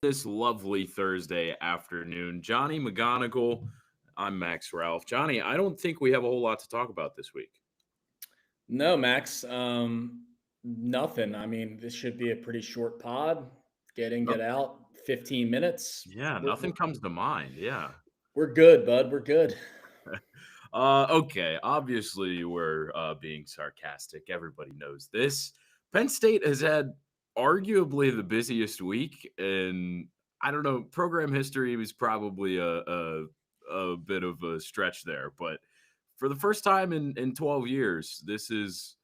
this lovely Thursday afternoon. Johnny McGonigal, I'm Max Ralph. Johnny, I don't think we have a whole lot to talk about this week. No, Max. Nothing. I mean, this should be a pretty short pod. Get in, No, get out. 15 minutes. yeah, We're we're, nothing comes to mind. Yeah. we're good, bud. We're good. Okay. Obviously, we're being sarcastic. Everybody knows this. Penn State has had arguably the busiest week in, I don't know, program history was probably a bit of a stretch there, but for the first time in 12 years, this is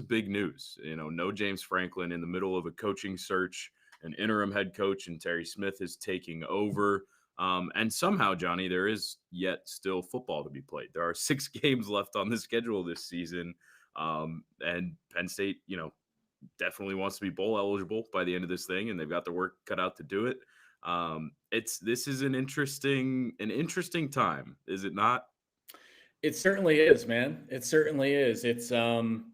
big news. No James Franklin in the middle of a coaching search, an interim head coach, and Terry Smith is taking over. And somehow, Johnny, there is yet still football to be played. There are 6 games left on the schedule this season. And Penn State, definitely wants to be bowl eligible by the end of this thing, and they've got their work cut out to do it. This is an interesting time, is it not? It certainly is, man. It certainly is. It's been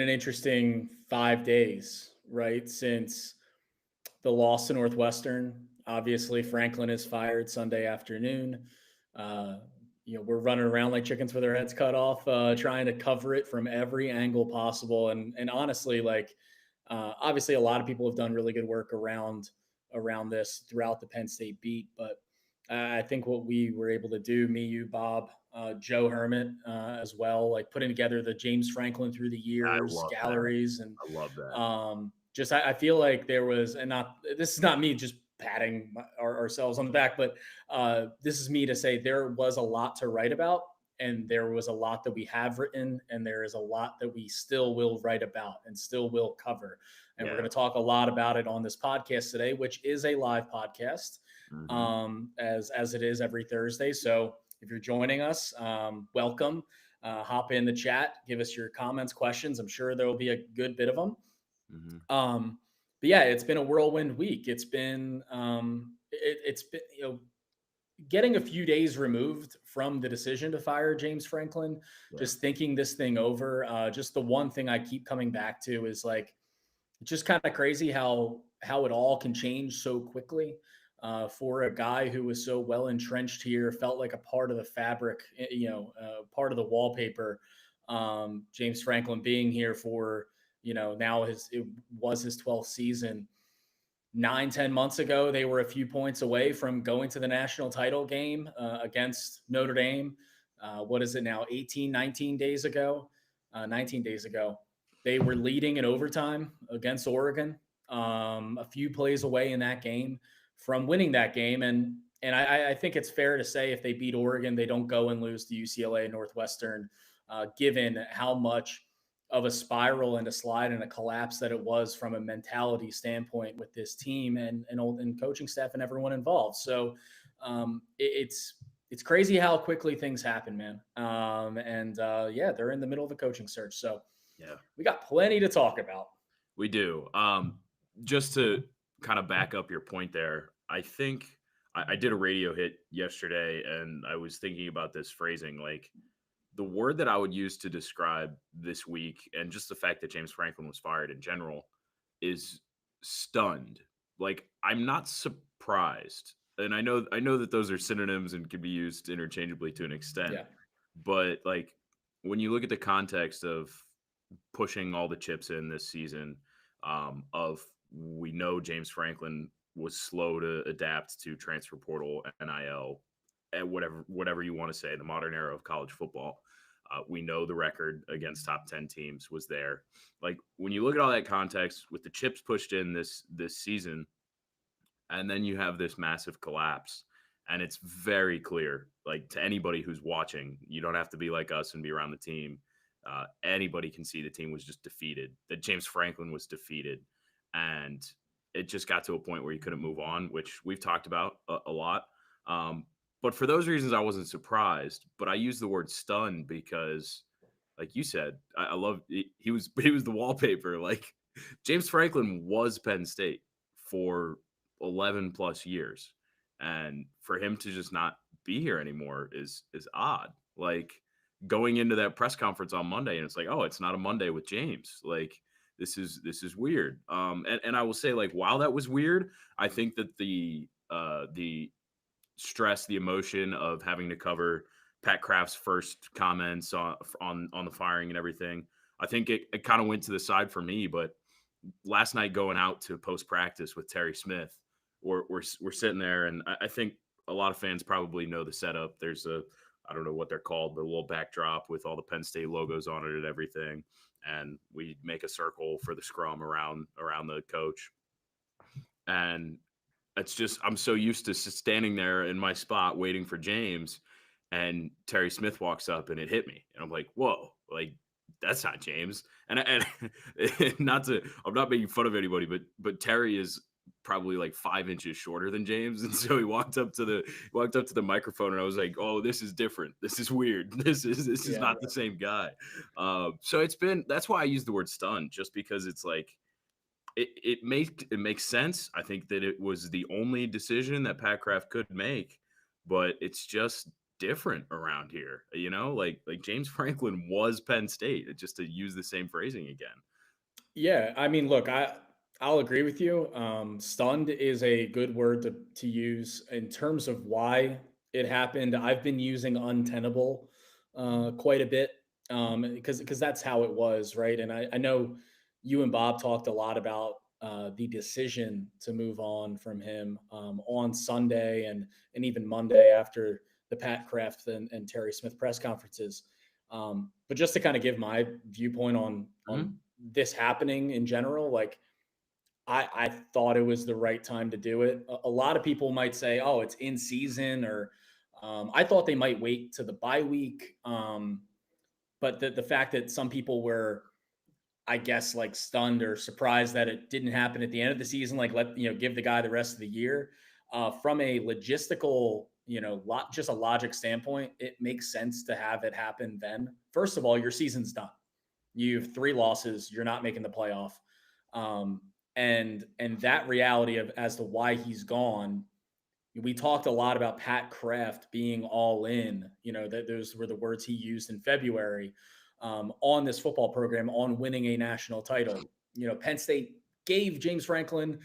an interesting 5 days, right? Since the loss to Northwestern. Obviously, Franklin is fired Sunday afternoon. Uh, we're running around like chickens with our heads cut off, trying to cover it from every angle possible. And honestly, obviously, a lot of people have done really good work around this throughout the Penn State beat. But I think what we were able to do, me, you, Bob, Joe Hermit, as well, like putting together the James Franklin through the I years love that. galleries and I love that. just I feel like there was, and not this is not me just patting ourselves on the back, but this is me to say there was a lot to write about, and there was a lot that we have written, and there is a lot that we still will write about and still will cover. And we're Yeah. going to talk a lot about it on this podcast today, which is a live podcast, Hmm. as it is every Thursday. So if you're joining us, welcome. Hop in the chat, give us your comments, questions. I'm sure there will be a good bit of them. Hmm. Um, but yeah, it's been a whirlwind week. It's been getting a few days removed from the decision to fire James Franklin. Yeah. Just thinking this thing over. Just the one thing I keep coming back to is like it's just kind of crazy how it all can change so quickly. For a guy who was so well entrenched here, felt like a part of the fabric, part of the wallpaper. James Franklin being here for now it was his 12th season. 9, 10 months ago, they were a few points away from going to the national title game against Notre Dame. What is it now? 18, 19 days ago? 19 days ago. They were leading in overtime against Oregon, a few plays away in that game from winning that game. And I think it's fair to say if they beat Oregon, they don't go and lose to UCLA and Northwestern, given how much of a spiral and a slide and a collapse that it was from a mentality standpoint with this team and coaching staff and everyone involved. So it's crazy how quickly things happen, man. Yeah, they're in the middle of a coaching search, so Yeah. we got plenty to talk about. We do. Just to kind of back up your point there, I think I did a radio hit yesterday, and I was thinking about this phrasing. Like, the word that I would use to describe this week and just the fact that James Franklin was fired in general is stunned. Like, I'm not surprised. And I know that those are synonyms and can be used interchangeably to an extent. Yeah. But like, when you look at the context of pushing all the chips in this season, of, we know James Franklin was slow to adapt to transfer portal, NIL, and whatever you want to say, the modern era of college football. We know the record against top 10 teams was there. Like, when you look at all that context with the chips pushed in this season, and then you have this massive collapse, and it's very clear, like, to anybody who's watching, you don't have to be like us and be around the team. Anybody can see the team was just defeated, that James Franklin was defeated, and it just got to a point where you couldn't move on, which we've talked about a lot. But for those reasons, I wasn't surprised. But I use the word stunned because, like you said, I love he was the wallpaper. Like, James Franklin was Penn State for 11 plus years, and for him to just not be here anymore is odd. Like, going into that press conference on Monday, and it's like, oh, it's not a Monday with James. Like, this is weird. And I will say, like, while that was weird, I think that the stress, the emotion of having to cover Pat Kraft's first comments on the firing and everything, I think it kind of went to the side for me. But last night going out to post practice with Terry Smith, we're sitting there, and I think a lot of fans probably know the setup. There's a, I don't know what they're called, the little backdrop with all the Penn State logos on it and everything, and we make a circle for the scrum around the coach. And it's just, I'm so used to standing there in my spot waiting for James, and Terry Smith walks up and it hit me, and I'm like, whoa, like that's not James. And not to, I'm not making fun of anybody, but Terry is probably like 5 inches shorter than James, and so he walked up to the microphone, and I was like, oh, this is different. This is weird. This is not the same guy. So that's why I use the word stunned, just because it's like, it makes sense. I think that it was the only decision that Pat Kraft could make, but it's just different around here. Like James Franklin was Penn State, just to use the same phrasing again. Yeah, I mean, look, I'll agree with you. Stunned is a good word to use in terms of why it happened. I've been using untenable quite a bit because that's how it was, right? And I know you and Bob talked a lot about the decision to move on from him on Sunday and even Monday after the Pat Kraft and Terry Smith press conferences. But just to kind of give my viewpoint on this happening in general, like I thought it was the right time to do it. A lot of people might say, "Oh, it's in season," or I thought they might wait to the bye week. But the fact that some people were, I guess, like stunned or surprised that it didn't happen at the end of the season, like give the guy the rest of the year. From a logistical, just a logic standpoint, it makes sense to have it happen then. First of all, your season's done. You have 3 losses. You're not making the playoff. And that reality of as to why he's gone, we talked a lot about Pat Kraft being all in. That those were the words he used in February on this football program, on winning a national title. Penn State gave James Franklin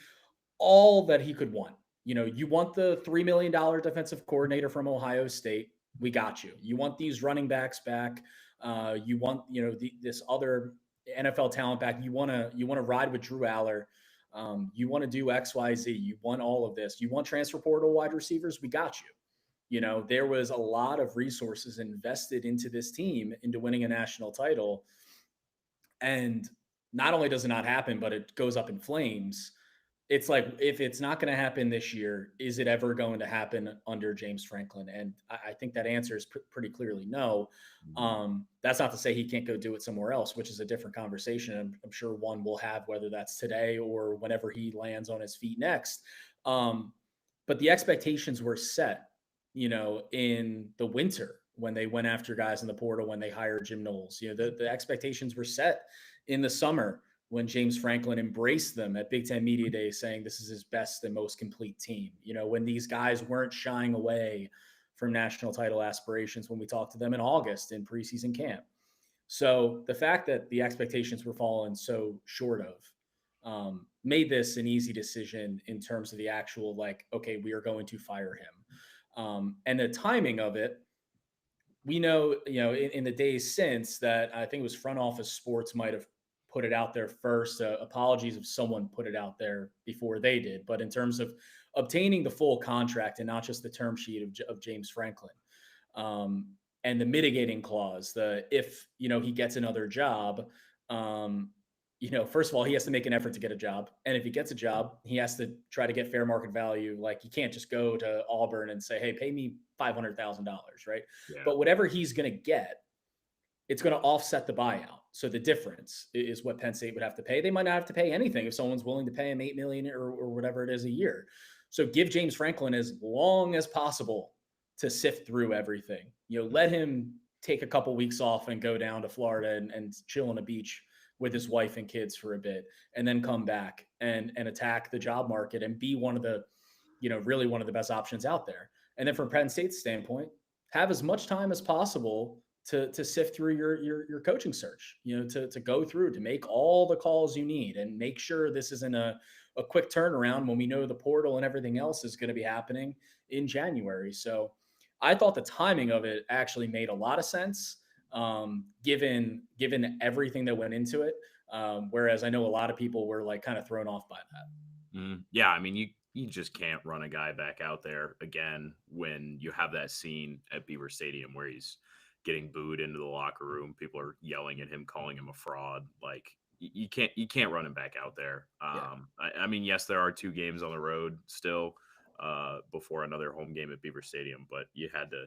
all that he could want. You want the $3 million defensive coordinator from Ohio State. We got you. You want these running backs back. You want, this other NFL talent back. You want to ride with Drew Aller. You want to do X, Y, Z. You want all of this. You want transfer portal wide receivers. We got you. There was a lot of resources invested into this team into winning a national title. And not only does it not happen, but it goes up in flames. It's like, if it's not going to happen this year, is it ever going to happen under James Franklin? And I think that answer is pretty clearly no. That's not to say he can't go do it somewhere else, which is a different conversation. I'm sure one we'll have, whether that's today or whenever he lands on his feet next. But the expectations were set, in the winter when they went after guys in the portal, when they hired Jim Knowles. The expectations were set in the summer when James Franklin embraced them at Big Ten Media Day, saying this is his best and most complete team. When these guys weren't shying away from national title aspirations when we talked to them in August in preseason camp. So the fact that the expectations were falling so short of made this an easy decision in terms of the actual, like, okay, we are going to fire him. And the timing of it, we know, in the days since that, I think it was Front Office Sports might have put it out there first. Apologies if someone put it out there before they did. But in terms of obtaining the full contract and not just the term sheet of James Franklin, and the mitigating clause, if he gets another job, first of all, he has to make an effort to get a job. And if he gets a job, he has to try to get fair market value. Like, he can't just go to Auburn and say, hey, pay me $500,000, right? Yeah. But whatever he's going to get, it's going to offset the buyout. So the difference is what Penn State would have to pay. They might not have to pay anything if someone's willing to pay him $8 million or whatever it is a year. So give James Franklin as long as possible to sift through everything. Let him take a couple weeks off and go down to Florida and chill on a beach with his wife and kids for a bit, and then come back and attack the job market and be one of the, really one of the best options out there. And then from Penn State's standpoint, have as much time as possible to sift through your coaching search, to go through, to make all the calls you need and make sure this isn't a quick turnaround when we know the portal and everything else is going to be happening in January. So I thought the timing of it actually made a lot of sense, given everything that went into it. Whereas I know a lot of people were like kind of thrown off by that. Yeah, I mean, you just can't run a guy back out there again when you have that scene at Beaver Stadium where he's getting booed into the locker room. People are yelling at him, calling him a fraud. Like you can't run him back out there. Yeah. I mean, yes, there are 2 games on the road still before another home game at Beaver Stadium, but you had to.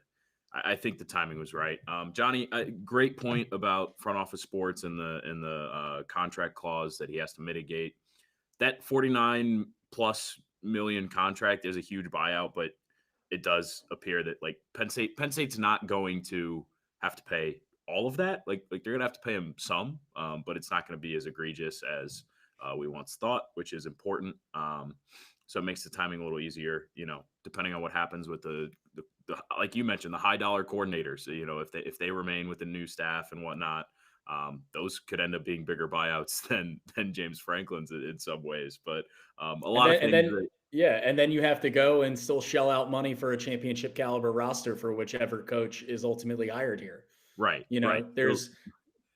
I think the timing was right. Johnny, great point about front office sports and the contract clause that he has to mitigate. That 49 plus million contract is a huge buyout, but it does appear that like Penn State's not going to have to pay all of that. Like they're gonna have to pay him some, but it's not going to be as egregious as we once thought, which is important. So it makes the timing a little easier, depending on what happens with the like you mentioned, the high dollar coordinators. If they remain with the new staff and whatnot, those could end up being bigger buyouts than James Franklin's in some ways. But a And lot then, of and things then, that yeah, and then you have to go and still shell out money for a championship caliber roster for whichever coach is ultimately hired here. right, You right. know, So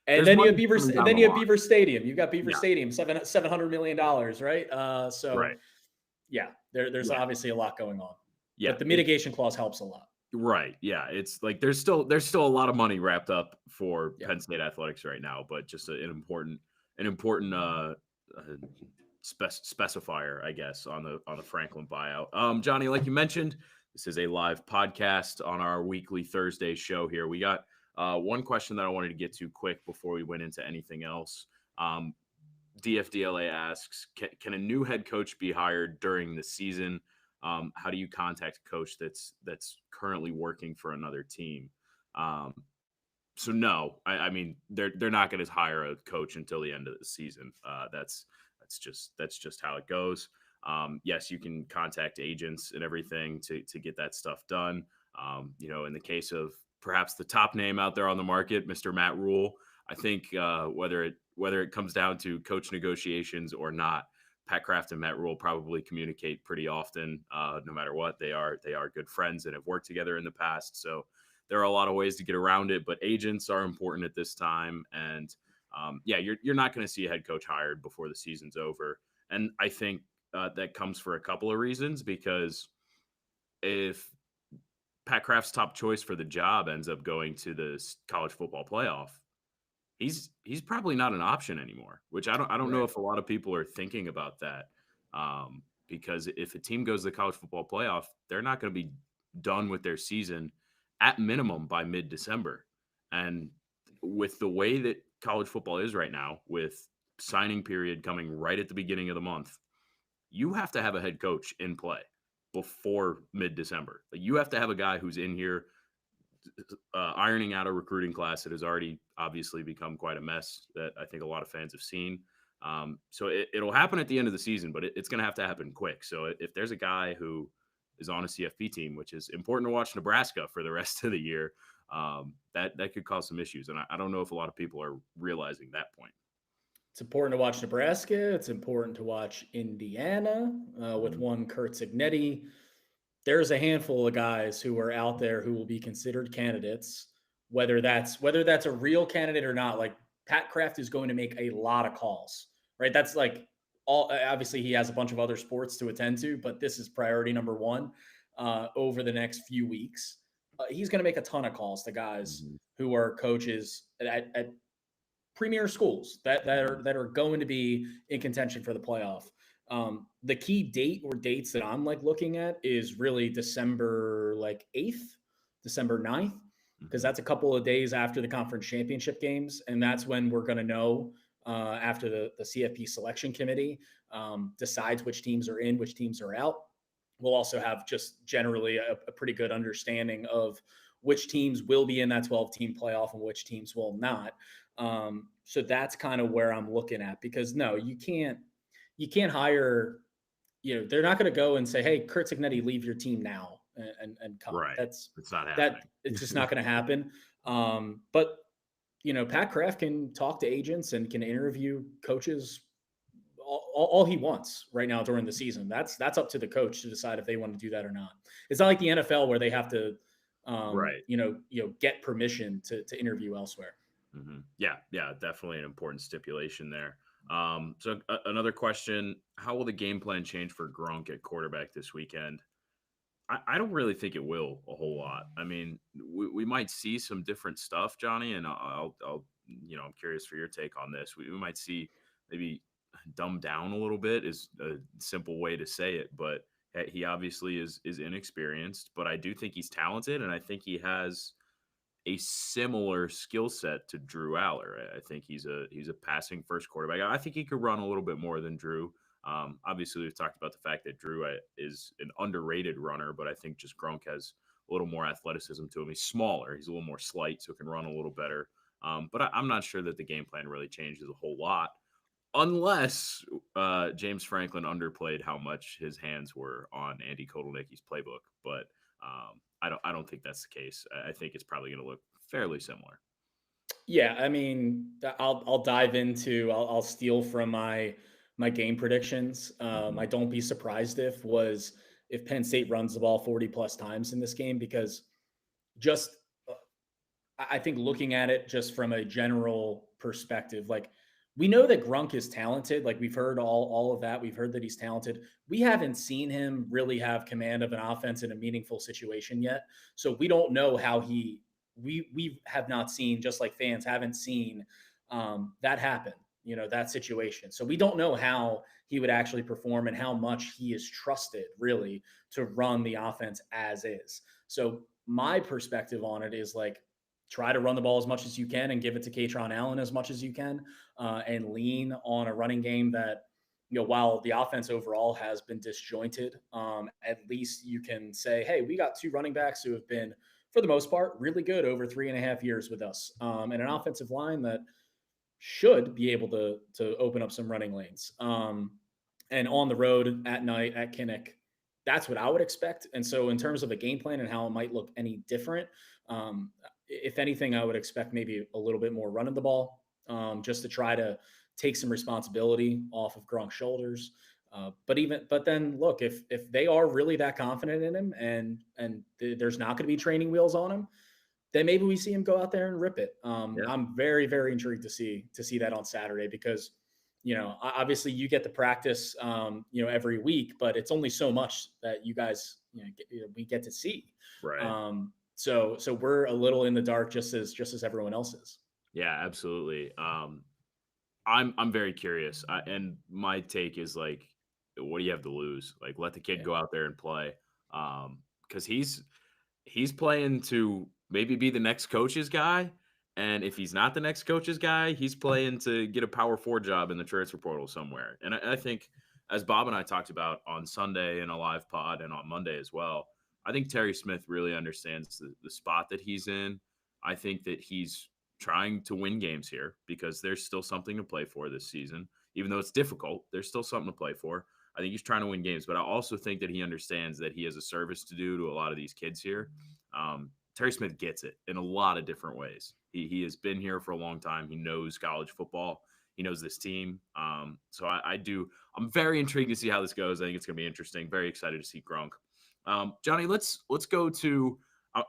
and there's then you have money coming And down then the you have line. Beaver Stadium. You've got Beaver Yeah, Stadium, $700 million, right? So right. yeah, there's Yeah, obviously a lot going on, yeah. but the mitigation clause helps a lot. Right. Yeah. It's like there's still a lot of money wrapped up for Yeah. Penn State athletics right now, but just an important uh specifier, I guess, on the Franklin buyout. Johnny, like you mentioned, this is a live podcast on our weekly Thursday show here. We got one question that I wanted to get to quick before we went into anything else. Um, DFDLA asks, can a new head coach be hired during the season? How do you contact a coach that's currently working for another team? Um, so no, I mean they're not going to hire a coach until the end of the season. That's just how it goes. Yes, you can contact agents and everything to get that stuff done. In the case of perhaps the top name out there on the market, Mr. Matt Rule, I think whether it comes down to coach negotiations or not, Pat Kraft and Matt Rule probably communicate pretty often. No matter what, they are good friends and have worked together in the past. So there are a lot of ways to get around it, but agents are important at this time. And yeah, you're not going to see a head coach hired before the season's over. And I think that comes for a couple of reasons, because if Pat Kraft's top choice for the job ends up going to the college football playoff, he's probably not an option anymore. Which I don't know Right. if a lot of people are thinking about that, because if a team goes to the college football playoff, they're not going to be done with their season at minimum by mid-December. And with the way that college football is right now, with signing period coming right at the beginning of the month, you have to have a head coach in play before mid-December. Like, you have to have a guy who's in here ironing out a recruiting class that has already obviously become quite a mess that I think a lot of fans have seen. So it'll happen at the end of the season, but it's going to have to happen quick. So if there's a guy who is on a CFP team, which is important to watch Nebraska for the rest of the year, that could cause some issues. And I don't know if a lot of people are realizing that point. It's important to watch Nebraska. It's important to watch Indiana with one Kurt Signetti. There's a handful of guys who are out there who will be considered candidates, whether that's a real candidate or not. Like Pat Kraft is going to make a lot of calls, right? That's like all. Obviously, he has a bunch of other sports to attend to, but this is priority number one over the next few weeks. He's going to make a ton of calls to guys Mm-hmm. who are coaches at premier schools that are going to be in contention for the playoff. The key date or dates that I'm like looking at is really December like 8th, December 9th, because Mm-hmm. that's a couple of days after the conference championship games. And that's when we're going to know after the CFP selection committee decides which teams are in, which teams are out. We'll also have just generally a pretty good understanding of which teams will be in that 12 team playoff and which teams will not. So that's kind of where I'm looking at, because no, you can't hire, they're not going to go and say, hey, Kurt Signetti, leave your team now and come. Right. It's not happening. That it's just not going to happen. But Pat Kraft can talk to agents and can interview coaches all he wants right now during the season. That's up to the coach to decide if they want to do that or not. It's not like the NFL where they have to, Right. get permission to interview elsewhere. Yeah, definitely an important stipulation there. So another question: how will the game plan change for Gronk at quarterback this weekend? I don't really think it will a whole lot. I mean, we might see some different stuff, Johnny, and I'll I'm curious for your take on this. We might see maybe dumbed down a little bit is a simple way to say it, but he obviously is inexperienced, but I do think he's talented, and I think he has a similar skill set to Drew Aller. I think he's a passing first quarterback. I think he could run a little bit more than Drew. Obviously, we've talked about the fact that Drew is an underrated runner, but I think just Gronk has a little more athleticism to him. He's smaller. He's a little more slight, so can run a little better. But I'm not sure that the game plan really changes a whole lot, unless James Franklin underplayed how much his hands were on Andy Kotelnicki's playbook. But I don't think that's the case. I think it's probably going to look fairly similar. Yeah, I mean, I'll dive into. I'll steal from my game predictions. I don't be surprised if Penn State runs the ball 40 plus times in this game, because just I think looking at it just from a general perspective, like we know that Grunk is talented. Like we've heard all of that. We've heard that he's talented. We haven't seen him really have command of an offense in a meaningful situation yet. So we don't know how we have not seen, just like fans haven't seen that happen, that situation. So we don't know how he would actually perform and how much he is trusted really to run the offense as is. So my perspective on it is like, try to run the ball as much as you can and give it to Katron Allen as much as you can, and lean on a running game that, while the offense overall has been disjointed, at least you can say, hey, we got two running backs who have been, for the most part, really good over 3.5 years with us, and an offensive line that should be able to open up some running lanes. And on the road at night at Kinnick, that's what I would expect. And so in terms of a game plan and how it might look any different, if anything, I would expect maybe a little bit more running the ball, just to try to take some responsibility off of Gronk's shoulders. But then look, if they are really that confident in him and there's not going to be training wheels on him, then maybe we see him go out there and rip it. Yeah. I'm very, very intrigued to see that on Saturday, because obviously you get the practice, every week, but it's only so much that you guys, we get to see. Right. So we're a little in the dark, just as everyone else is. Yeah, absolutely. I'm very curious, and my take is like, what do you have to lose? Like, let the kid go out there and play, because he's playing to maybe be the next coach's guy, and if he's not the next coach's guy, he's playing to get a Power 4 job in the transfer portal somewhere. And I think, as Bob and I talked about on Sunday in a live pod and on Monday as well, I think Terry Smith really understands the spot that he's in. I think that he's trying to win games here because there's still something to play for this season. Even though it's difficult, there's still something to play for. I think he's trying to win games, but I also think that he understands that he has a service to do to a lot of these kids here. Terry Smith gets it in a lot of different ways. He has been here for a long time. He knows college football. He knows this team. So I'm very intrigued to see how this goes. I think it's going to be interesting. Very excited to see Gronk. Johnny, let's go to,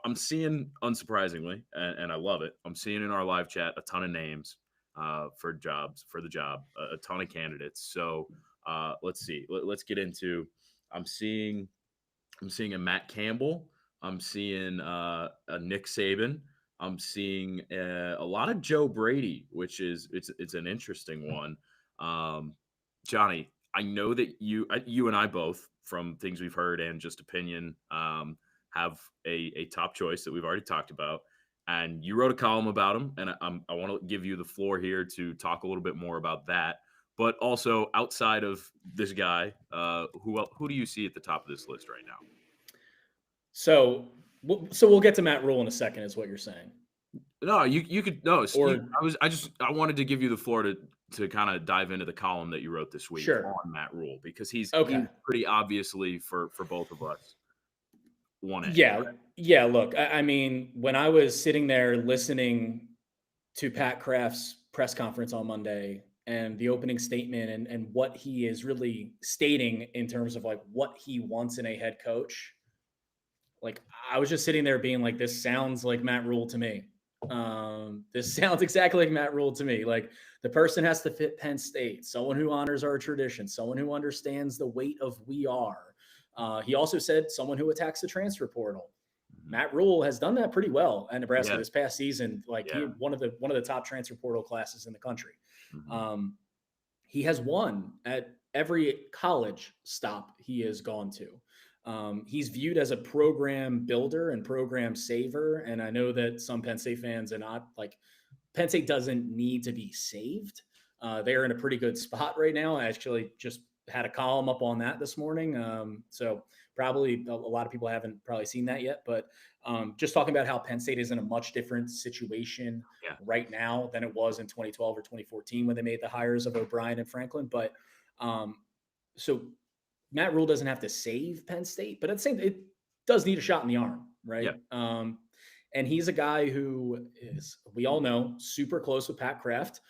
I'm seeing, unsurprisingly, and I love it, I'm seeing in our live chat a ton of names for the job, a ton of candidates. So let's see. Let's get into, I'm seeing a Matt Campbell. I'm seeing a Nick Saban. I'm seeing a lot of Joe Brady, which is it's an interesting one. Johnny, I know that you and I both, from things we've heard and just opinion, have a top choice that we've already talked about. And you wrote a column about him, and I want to give you the floor here to talk a little bit more about that. But also, outside of this guy, who do you see at the top of this list right now? So we'll get to Matt Rule in a second, is what you're saying. No, you could no. Steve, I wanted to give you the floor to kind of dive into the column that you wrote this week on Matt Rule, because he's pretty obviously for both of us 1A. Yeah, yeah. Look, I mean, when I was sitting there listening to Pat Kraft's press conference on Monday and the opening statement and what he is really stating in terms of like what he wants in a head coach, like I was just sitting there being like, this sounds like Matt Rule to me. This sounds exactly like Matt Rule to me. Like the person has to fit Penn State, someone who honors our tradition, someone who understands the weight of we are. He also said someone who attacks the transfer portal. Mhm. Matt Rule has done that pretty well at Nebraska Yeah, this past season. Like he yeah. one of the top transfer portal classes in the country. Mhm. Um, he has won at every college stop he has gone to. He's viewed as a program builder and program saver. And I know that some Penn State fans are not like Penn State doesn't need to be saved. They're in a pretty good spot right now. I actually just had a column up on that this morning. So probably a lot of people haven't probably seen that yet, but just talking about how Penn State is in a much different situation Yeah. right now than it was in 2012 or 2014 when they made the hires of O'Brien and Franklin. But um, so Matt Rule doesn't have to save Penn State, but at the same, it does need a shot in the arm, Yeah. right? And he's a guy who is, we all know, super close with Pat Kraft.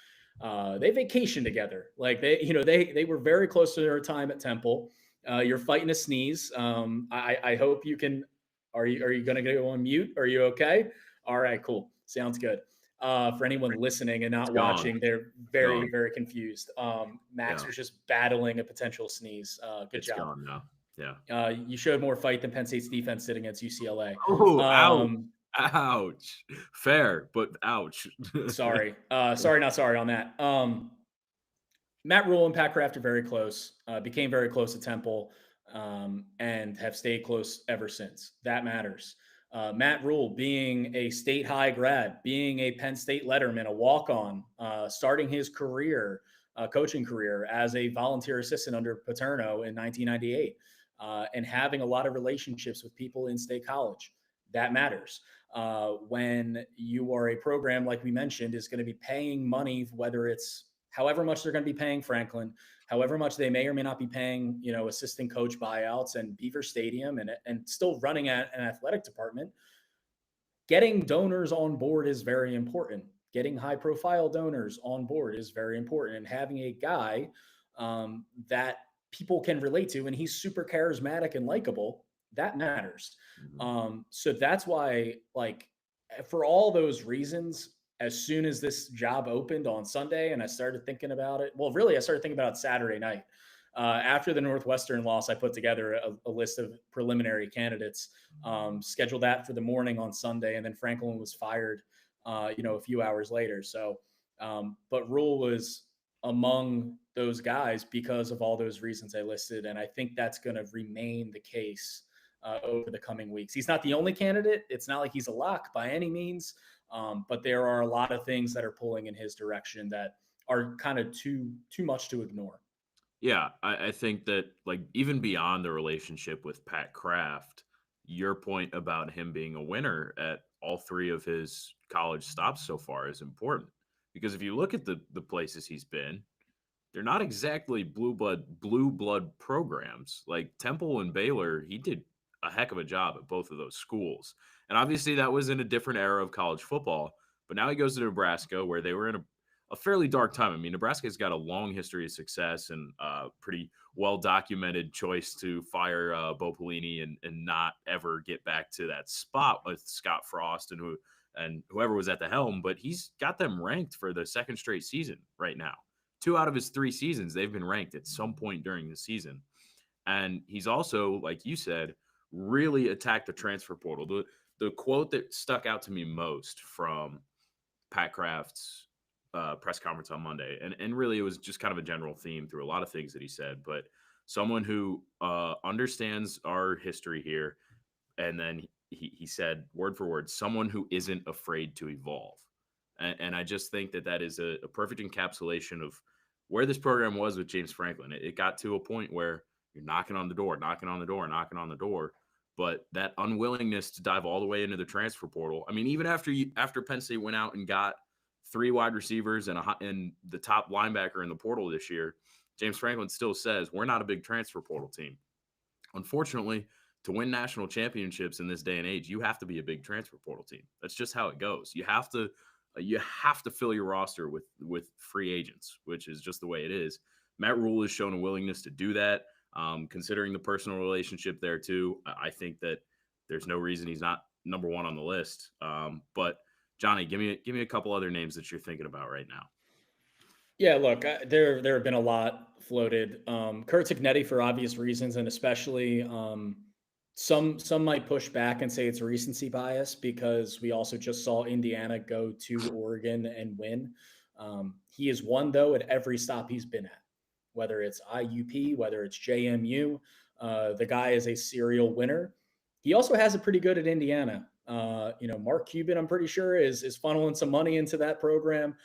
They vacationed together, like they were very close to their time at Temple. You're fighting a sneeze. I hope you can. Are you going to go on mute? Are you okay? All right, cool. Sounds good. For anyone listening and It's not gone. watching, they're It's very, gone. very confused. Max Yeah. was just battling a potential sneeze. Good It's job. gone now. Yeah. You showed more fight than Penn State's defense did against UCLA. Oh, ouch. Um, Ouch. Fair, but ouch. sorry. Sorry, not sorry on that. Matt Rule and Pat Kraft are very close, became very close at Temple, and have stayed close ever since. That matters. Matt Rule, being a state high grad, being a Penn State letterman, a walk on, starting his career, coaching career as a volunteer assistant under Paterno in 1998, and having a lot of relationships with people in State College. That matters. When you are a program, like we mentioned, is going to be paying money, whether it's however much they're going to be paying Franklin, however much they may or may not be paying, assistant coach buyouts and Beaver Stadium and still running an athletic department, getting donors on board is very important. Getting high profile donors on board is very important. And having a guy that people can relate to, and he's super charismatic and likable, that matters. Mhm. So that's why, like, for all those reasons, as soon as this job opened on Sunday and I started thinking about it, well, really, I started thinking about it Saturday night. After the Northwestern loss, I put together a list of preliminary candidates, scheduled that for the morning on Sunday, and then Franklin was fired, a few hours later. So, but Rule was among those guys because of all those reasons I listed, and I think that's going to remain the case over the coming weeks. He's not the only candidate. It's not like he's a lock by any means, but there are a lot of things that are pulling in his direction that are kind of too much to ignore. Yeah, I think that, like, even beyond the relationship with Pat Kraft, your point about him being a winner at all three of his college stops so far is important. Because if you look at the places he's been, they're not exactly blue blood programs. Like Temple and Baylor, he did a heck of a job at both of those schools. And obviously that was in a different era of college football. But now he goes to Nebraska where they were in a fairly dark time. I mean, Nebraska's got a long history of success and pretty well documented choice to fire Bo Pelini and not ever get back to that spot with Scott Frost and whoever was at the helm. But he's got them ranked for the second straight season right now. 2 out of his 3 seasons, they've been ranked at some point during the season. And he's also, like you said, really attacked the transfer portal. The quote that stuck out to me most from Pat Kraft's press conference on Monday, and really it was just kind of a general theme through a lot of things that he said, but someone who understands our history here, and then he said word for word, someone who isn't afraid to evolve. And I just think that is a perfect encapsulation of where this program was with James Franklin. It got to a point where you're knocking on the door, knocking on the door, knocking on the door, but that unwillingness to dive all the way into the transfer portal. I mean, even after Penn State went out and got 3 wide receivers and the top linebacker in the portal this year, James Franklin still says we're not a big transfer portal team. Unfortunately, to win national championships in this day and age, you have to be a big transfer portal team. That's just how it goes. You have to fill your roster with free agents, which is just the way it is. Matt Rule has shown a willingness to do that. Considering the personal relationship there too, I think that there's no reason he's not number one on the list. But Johnny, give me a couple other names that you're thinking about right now. Yeah, look, there have been a lot floated. Kurt Ignetti for obvious reasons, and especially some might push back and say it's recency bias because we also just saw Indiana go to Oregon and win. He has won though at every stop he's been at, whether it's IUP, whether it's JMU. The guy is a serial winner. He also has it pretty good at Indiana. Mark Cuban, I'm pretty sure, is funneling some money into that program,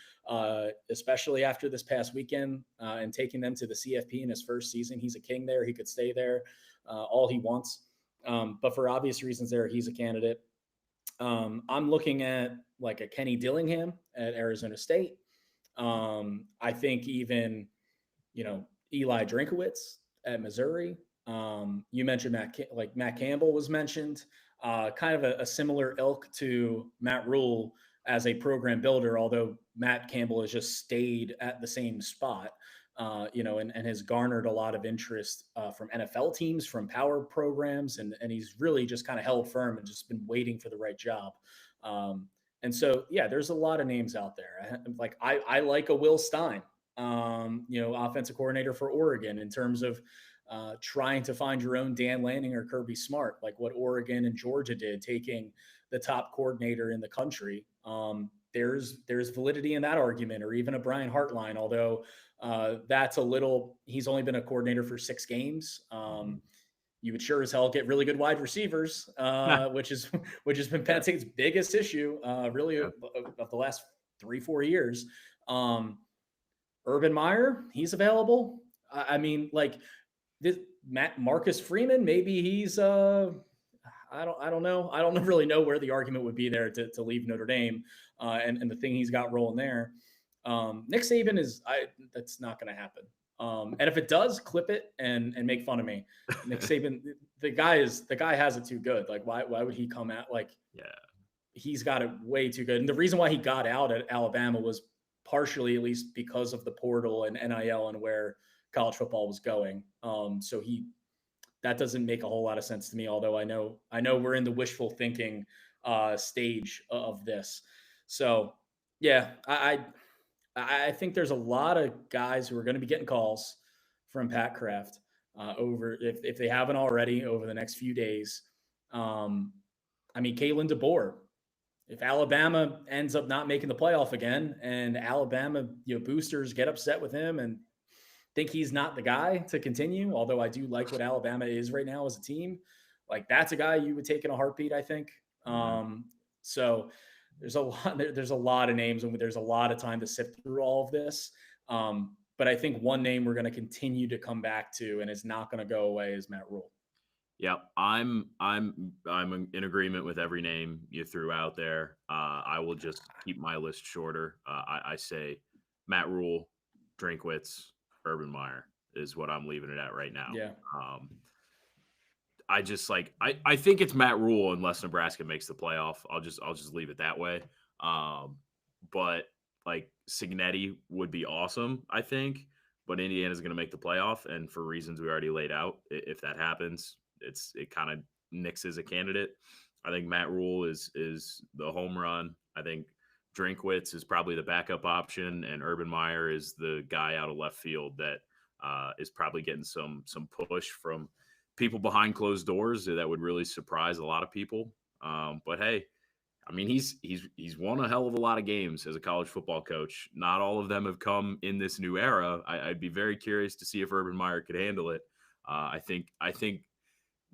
especially after this past weekend and taking them to the CFP in his first season. He's a king there. He could stay there all he wants. But for obvious reasons there, he's a candidate. I'm looking at like a Kenny Dillingham at Arizona State. I think even, Eli Drinkowitz at Missouri. You mentioned Matt Campbell was mentioned, kind of a similar ilk to Matt Rule as a program builder, although Matt Campbell has just stayed at the same spot, and has garnered a lot of interest from NFL teams, from power programs, and he's really just kind of held firm and just been waiting for the right job. And so, yeah, there's a lot of names out there. I like a Will Stein, offensive coordinator for Oregon, in terms of trying to find your own Dan Lanning or Kirby Smart, like what Oregon and Georgia did, taking the top coordinator in the country. There's validity in that argument, or even a Brian Hartline, although he's only been a coordinator for 6 games. You would sure as hell get really good wide receivers, which has been Penn State's biggest issue, really, of the last 3-4 years. Urban Meyer, he's available. I mean, like this Marcus Freeman, maybe he's I don't know. I don't really know where the argument would be there to leave Notre Dame, and the thing he's got rolling there. Nick Saban that's not going to happen. And if it does, clip it and make fun of me. Nick Saban, the guy has it too good. Like, why would he come out he's got it way too good. And the reason why he got out at Alabama was partially, at least, because of the portal and NIL and where college football was going. So that doesn't make a whole lot of sense to me, although I know we're in the wishful thinking stage of this. So yeah, I think there's a lot of guys who are going to be getting calls from Pat Kraft over, if they haven't already, over the next few days. Kalen DeBoer, if Alabama ends up not making the playoff again, and Alabama boosters get upset with him and think he's not the guy to continue, although I do like what Alabama is right now as a team, like that's a guy you would take in a heartbeat, I think. So there's a lot of names, and there's a lot of time to sift through all of this. But I think one name we're going to continue to come back to, and is not going to go away, is Matt Rule. Yeah, I'm in agreement with every name you threw out there. I will just keep my list shorter. I say Matt Rule, Drinkwitz, Urban Meyer is what I'm leaving it at right now. Yeah. I think it's Matt Rule unless Nebraska makes the playoff. I'll just leave it that way. But like Signetti would be awesome, I think. But Indiana's going to make the playoff, and for reasons we already laid out, if that happens, it kind of nixes a candidate. I think Matt Rule is the home run. I think Drinkwitz is probably the backup option, and Urban Meyer is the guy out of left field that is probably getting some push from people behind closed doors that would really surprise a lot of people. But hey, I mean, he's won a hell of a lot of games as a college football coach. Not all of them have come in this new era. I'd be very curious to see if Urban Meyer could handle it. I think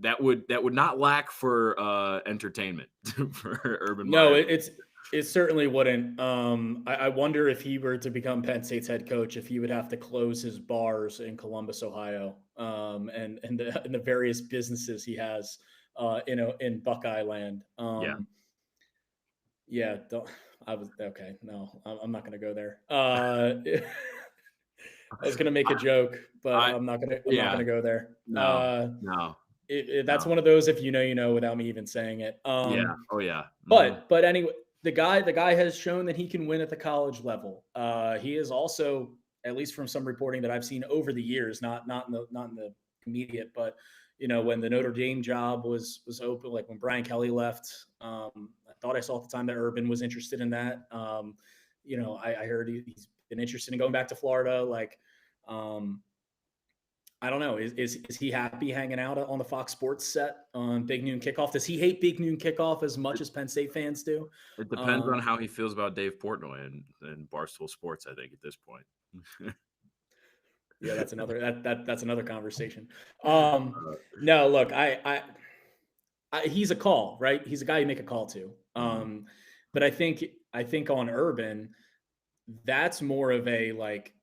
that would not lack for entertainment for Urban Meyer. No, it certainly wouldn't. I wonder if he were to become Penn State's head coach, if he would have to close his bars in Columbus, Ohio, and the various businesses he has, in Buckeye Land. Yeah. Okay. No, I'm not going to go there. I was going to make a joke, but I'm not going to go there. No. That's No. one of those, if you know, you know, without me even saying it. Yeah. Oh yeah. But anyway, the guy has shown that he can win at the college level. He is also, at least from some reporting that I've seen over the years, not in the immediate, but when the Notre Dame job was open, like when Brian Kelly left, I thought I saw at the time that Urban was interested in that. I heard he's been interested in going back to Florida. Like, um, I don't know. Is he happy hanging out on the Fox Sports set on Big Noon Kickoff? Does he hate Big Noon Kickoff as much It, as Penn State fans do? it depends on Um, how he feels about Dave Portnoy and Barstool Sports. I think at this point. yeah, that's another conversation. uh, No, look, he's a call, right? He's a guy you make a call to. mhm. But I think on Urban, that's more of a like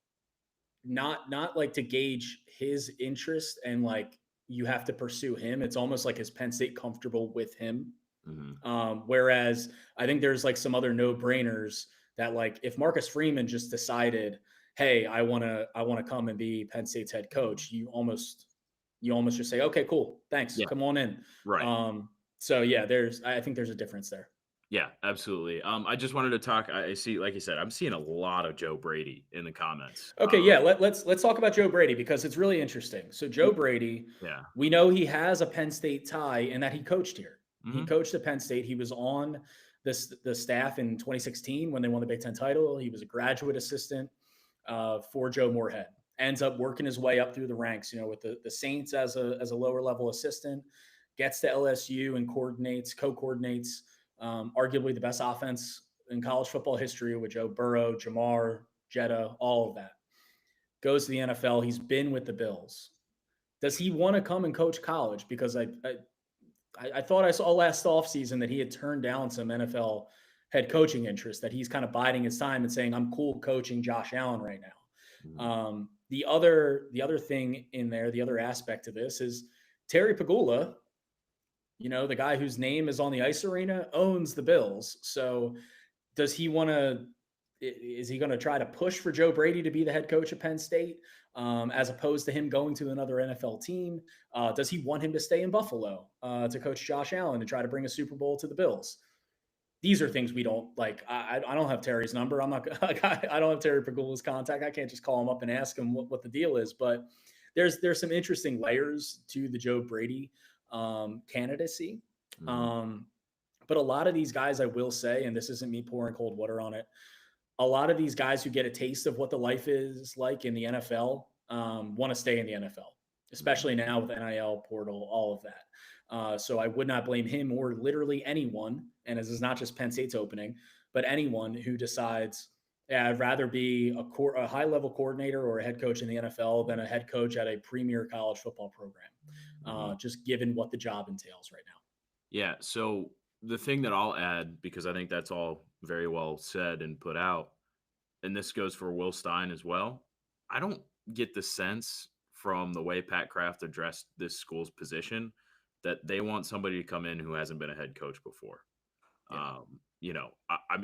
not like to gauge his interest and like you have to pursue him. It's almost like is Penn State comfortable with him. Mhm. Whereas I think there's like some other no brainers that like if Marcus Freeman just decided, hey, I want to come and be Penn State's head coach, you almost just say, okay, cool, thanks, Yeah. come on in. Right. So yeah, I think there's a difference there. Yeah, absolutely. I just wanted to talk. I see, like you said, I'm seeing a lot of Joe Brady in the comments. Okay, yeah, let's talk about Joe Brady because it's really interesting. So Joe Brady, Yeah. we know he has a Penn State tie and that he coached here. He Hmm. coached at Penn State. He was on the staff in 2016 when they won the Big Ten title. He was a graduate assistant for Joe Moorhead. Ends up working his way up through the ranks, with the Saints as a lower level assistant. Gets to LSU and co-coordinates, arguably the best offense in college football history with Joe Burrow, Jamar, Jetta, all of that. Goes to the NFL. He's been with the Bills. Does he want to come and coach college? Because I thought I saw last offseason that he had turned down some NFL head coaching interest, that he's kind of biding his time and saying, I'm cool coaching Josh Allen right now. Hmm. The other thing in there, the other aspect of this is Terry Pagula, the guy whose name is on the ice arena, owns the Bills. So does he want to? Is he going to try to push for Joe Brady to be the head coach of Penn State, as opposed to him going to another NFL team? Does he want him to stay in Buffalo to coach Josh Allen and try to bring a Super Bowl to the Bills? These are things we don't like. I don't have Terry's number. I'm not. I don't have Terry Pagula's contact. I can't just call him up and ask him what the deal is. But there's some interesting layers to the Joe Brady candidacy. Hmm. Um, but a lot of these guys, I will say, and this isn't me pouring cold water on it, a lot of these guys who get a taste of what the life is like in the NFL want to stay in the NFL, Hmm. especially now with NIL portal, all of that. So I would not blame him or literally anyone, and this is not just Penn State's opening, but anyone who decides, yeah, I'd rather be a high level coordinator or a head coach in the NFL than a head coach at a premier college football program, Hmm. just given what the job entails right now. Yeah. So the thing that I'll add, because I think that's all very well said and put out, and this goes for Will Stein as well. I don't get the sense from the way Pat Kraft addressed this school's position that they want somebody to come in who hasn't been a head coach before. Yeah.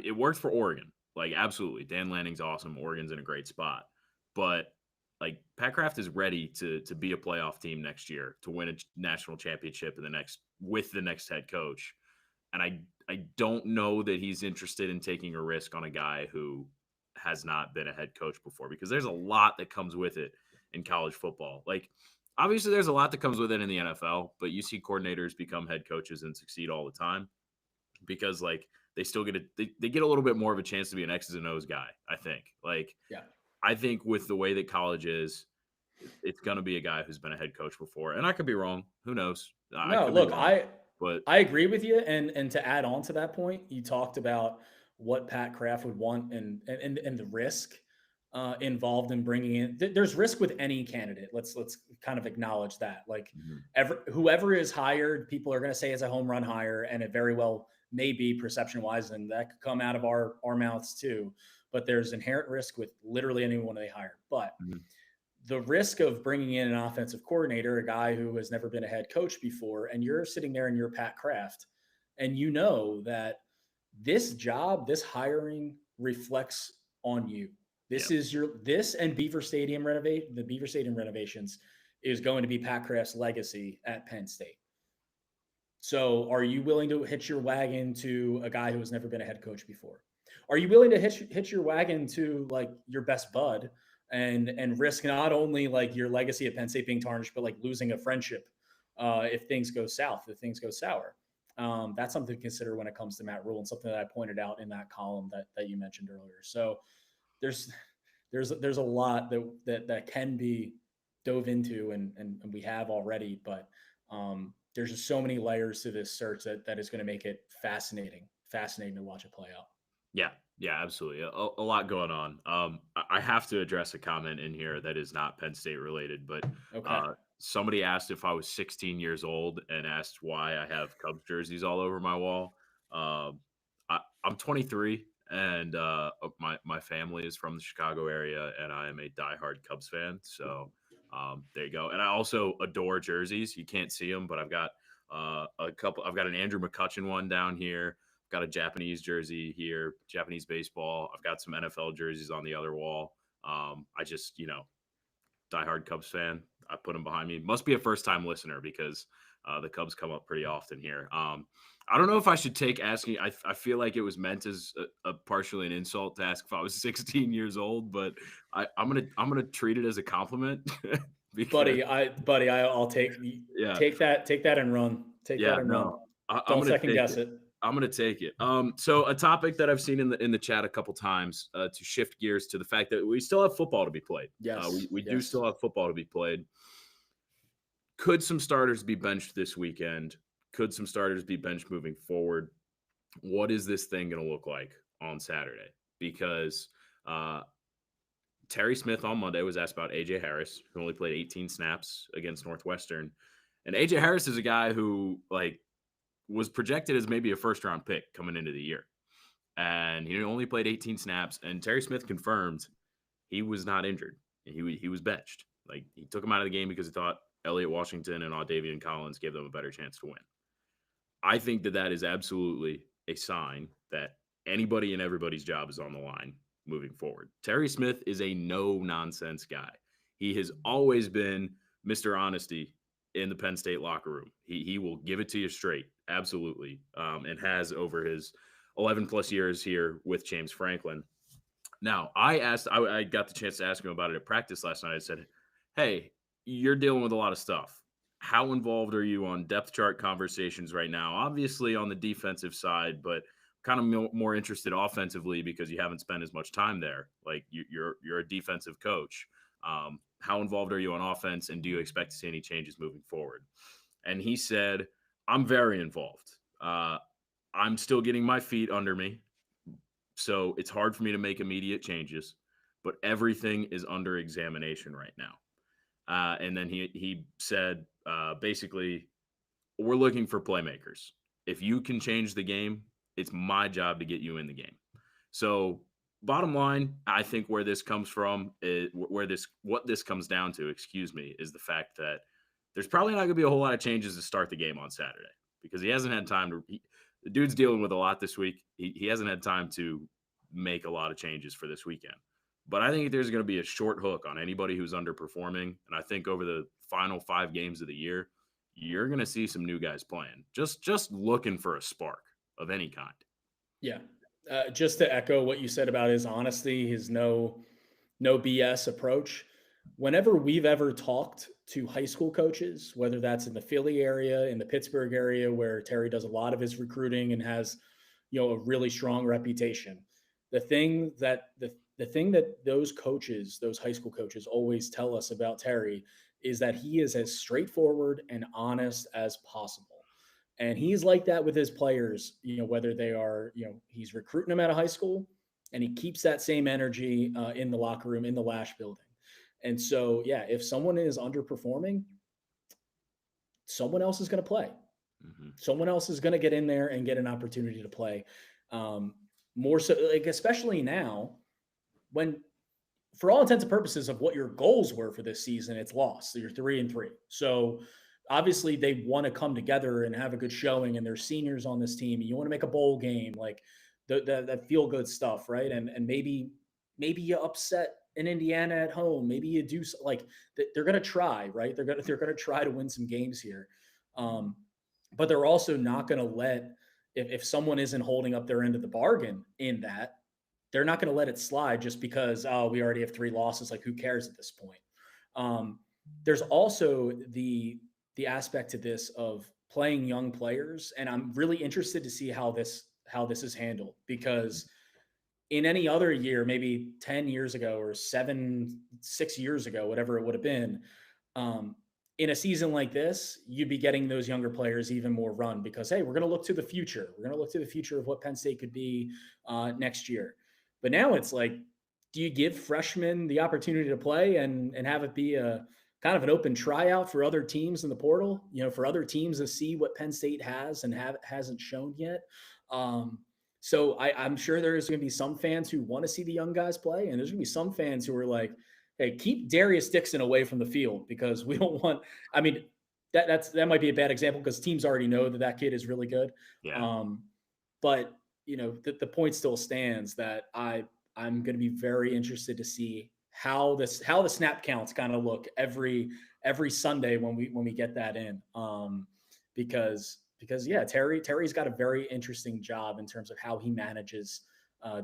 It worked for Oregon. Like, absolutely. Dan Lanning's awesome. Oregon's in a great spot. But, like, Pat Kraft is ready to be a playoff team next year, to win a national championship with the next head coach. And I don't know that he's interested in taking a risk on a guy who has not been a head coach before, because there's a lot that comes with it in college football. Like, obviously there's a lot that comes with it in the NFL, but you see coordinators become head coaches and succeed all the time because like they still they get a little bit more of a chance to be an X's and O's guy, I think. Like, Yeah. I think with the way that college is, it's going to be a guy who's been a head coach before. And I could be wrong. Who knows? I No, could be look, wrong. But I agree with you, and to add on to that point, you talked about what Pat Kraft would want and the risk involved in bringing in. There's risk with any candidate. Let's kind of acknowledge that. Like, mhm, whoever is hired, people are going to say is a home run hire, and it very well may be perception wise, and that could come out of our mouths too. But there's inherent risk with literally anyone they hire. But mhm, the risk of bringing in an offensive coordinator, a guy who has never been a head coach before, and you're sitting there and you're Pat Kraft, and you know that this job, this hiring reflects on you. yeah, This and Beaver Stadium the Beaver Stadium renovations is going to be Pat Kraft's legacy at Penn State. So are you willing to hitch your wagon to a guy who has never been a head coach before? Are you willing to hitch your wagon to like your best bud and risk not only like your legacy at Penn State being tarnished, but like losing a friendship if things go south, if things go sour? That's something to consider when it comes to Matt Rule, and something that I pointed out in that column that you mentioned earlier. So there's there's a lot that can be dove into and we have already, but there's just so many layers to this search that is going to make it fascinating to watch it play out. Yeah, absolutely. A lot going on. I have to address a comment in here that is not Penn State related, but Okay. somebody asked if I was 16 years old and asked why I have Cubs jerseys all over my wall. I'm 23, and my family is from the Chicago area, and I am a diehard Cubs fan. So there you go. And I also adore jerseys. You can't see them, but I've got a couple. I've got an Andrew McCutchen one down here. Got a Japanese jersey here, Japanese baseball. I've got some NFL jerseys on the other wall. I just, diehard Cubs fan. I put them behind me. Must be a first time listener because the Cubs come up pretty often here. I don't know if I should take asking. I feel like it was meant as a partially an insult to ask if I was 16 years old, but I'm gonna treat it as a compliment. Buddy, I'll take Yeah, take that and run. Take yeah, that and run. no, I'm Don't gonna second take guess it. it. I'm gonna take it. So a topic that I've seen in the chat a couple times to shift gears to the fact that we still have football to be played. Yes. We do Yes. still have football to be played. Could some starters be benched this weekend? Could some starters be benched moving forward? What is this thing going to look like on Saturday? Because Terry Smith on Monday was asked about AJ Harris, who only played 18 snaps against Northwestern. And AJ Harris is a guy who was projected as maybe a first-round pick coming into the year. And he only played 18 snaps. And Terry Smith confirmed he was not injured. He was benched. Like, he took him out of the game because he thought Elliott Washington and Audavian Collins gave them a better chance to win. I think that is absolutely a sign that anybody and everybody's job is on the line moving forward. Terry Smith is a no-nonsense guy. He has always been Mr. Honesty in the Penn State locker room. He will give it to you straight, absolutely, and has over his 11-plus years here with James Franklin. Now, I got the chance to ask him about it at practice last night. I said, hey, you're dealing with a lot of stuff. How involved are you on depth chart conversations right now? Obviously on the defensive side, but kind of more interested offensively because you haven't spent as much time there. Like, you're a defensive coach. How involved are you on offense, and do you expect to see any changes moving forward? And he said, I'm very involved. I'm still getting my feet under me, so it's hard for me to make immediate changes, but everything is under examination right now. And then he said, basically, we're looking for playmakers. If you can change the game, it's my job to get you in the game. So bottom line, I think where this comes from, what this comes down to, is the fact that there's probably not going to be a whole lot of changes to start the game on Saturday because he hasn't had time to. The dude's dealing with a lot this week. He hasn't had time to make a lot of changes for this weekend. But I think there's going to be a short hook on anybody who's underperforming. And I think over the final 5 games of the year, you're going to see some new guys playing. Just looking for a spark of any kind. Yeah. Just to echo what you said about his honesty, his no BS approach. Whenever we've ever talked to high school coaches, whether that's in the Philly area, in the Pittsburgh area, where Terry does a lot of his recruiting and has, a really strong reputation, the thing that those coaches, those high school coaches, always tell us about Terry is that he is as straightforward and honest as possible. And he's like that with his players, whether they are, he's recruiting them out of high school, and he keeps that same energy in the locker room, in the Lash building. And so, yeah, if someone is underperforming, someone else is going to play. Mm-hmm. Someone else is going to get in there and get an opportunity to play. More so, like, especially now, when, for all intents and purposes of what your goals were for this season, it's lost. So you're 3-3. So obviously they want to come together and have a good showing, and there's seniors on this team. You want to make a bowl game, like that feel good stuff, right? And maybe you upset in Indiana at home. Maybe you do like they're going to try, right? They're going to try to win some games here. Um, but they're also not going to let if someone isn't holding up their end of the bargain in that, they're not going to let it slide just because we already have 3 losses. Like who cares at this point? Um, there's also the aspect to this of playing young players, and I'm really interested to see how this is handled because in any other year, maybe 10 years ago or 6 years ago, whatever it would have been, um, in a season like this, you'd be getting those younger players even more run because, hey, we're going to look to the future. We're going to look to the future of what Penn State could be next year. But now it's like, do you give freshmen the opportunity to play and have it be a kind of an open tryout for other teams in the portal, for other teams to see what Penn State has and hasn't shown yet? Um, so I'm sure there's going to be some fans who want to see the young guys play, and there's going to be some fans who are like, "Hey, keep Darius Dixon away from the field because we don't want." I mean, that might be a bad example because teams already know that kid is really good. Yeah. Um, but the point still stands that I'm going to be very interested to see how the snap counts kind of look every Sunday when we get that in. Because yeah, Terry's got a very interesting job in terms of how he manages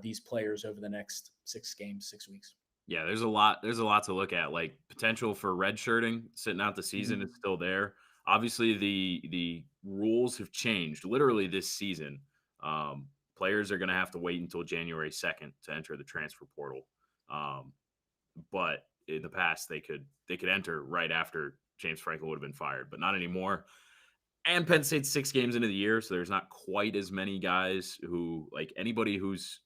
these players over the next 6 games, 6 weeks. Yeah, there's a lot to look at. Like potential for redshirting, sitting out the season Mhm. is still there. Obviously, the rules have changed literally this season. Players are going to have to wait until January 2nd to enter the transfer portal. Um, but in the past, they could enter right after James Franklin would have been fired, but not anymore. And Penn State's 6 games into the year, so there's not quite as many guys who like anybody who's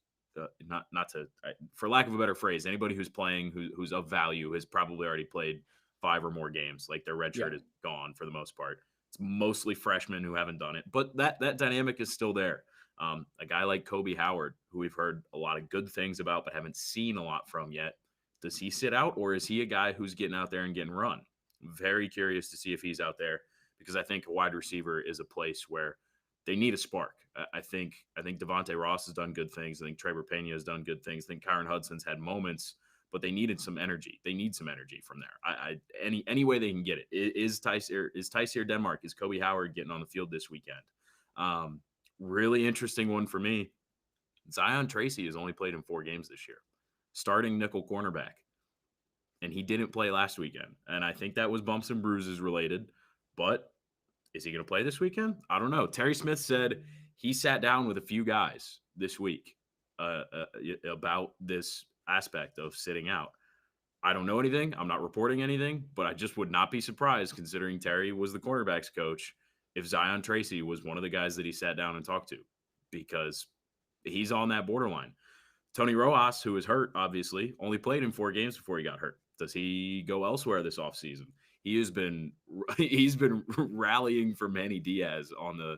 not to for lack of a better phrase, anybody who's playing who's of value has probably already played 5 or more games. Like their red Yeah. shirt is gone for the most part. It's mostly freshmen who haven't done it, but that dynamic is still there. A guy like Kobe Howard, who we've heard a lot of good things about but haven't seen a lot from yet, does he sit out or is he a guy who's getting out there and getting run? Very curious to see if he's out there because I think a wide receiver is a place where they need a spark. I think Devontae Ross has done good things. I think Trevor Pena has done good things. I think Kyron Hudson's had moments, but they needed some energy. They need some energy from there. Any way they can get it. Is Tyseer Denmark, is Kobe Howard getting on the field this weekend? Really interesting one for me. Zion Tracy has only played in 4 games this year, starting nickel cornerback, and he didn't play last weekend. And I think that was bumps and bruises related, but is he going to play this weekend? I don't know. Terry Smith said he sat down with a few guys this week about this aspect of sitting out. I don't know anything. I'm not reporting anything, but I just would not be surprised, considering Terry was the cornerbacks coach, if Zion Tracy was one of the guys that he sat down and talked to, because he's on that borderline. Tony Rojas, who is hurt, obviously, only played in 4 games before he got hurt. Does he go elsewhere this offseason? He's been rallying for Manny Diaz on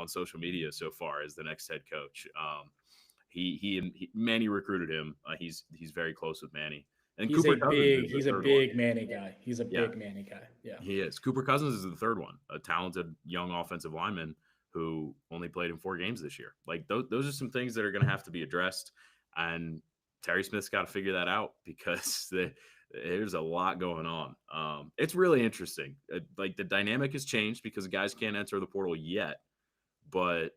social media so far as the next head coach. Manny recruited him. He's very close with Manny. And He's Cooper a Cousins is big the he's a third one. big Manny guy. He's a Yeah, big Manny guy. Yeah. he is. Cooper Cousins is the third one, a talented young offensive lineman who only played in 4 games this year. Like those are some things that are going to have to be addressed, and Terry Smith's got to figure that out because there's a lot going on. It's really interesting. Like the dynamic has changed because guys can't enter the portal yet, but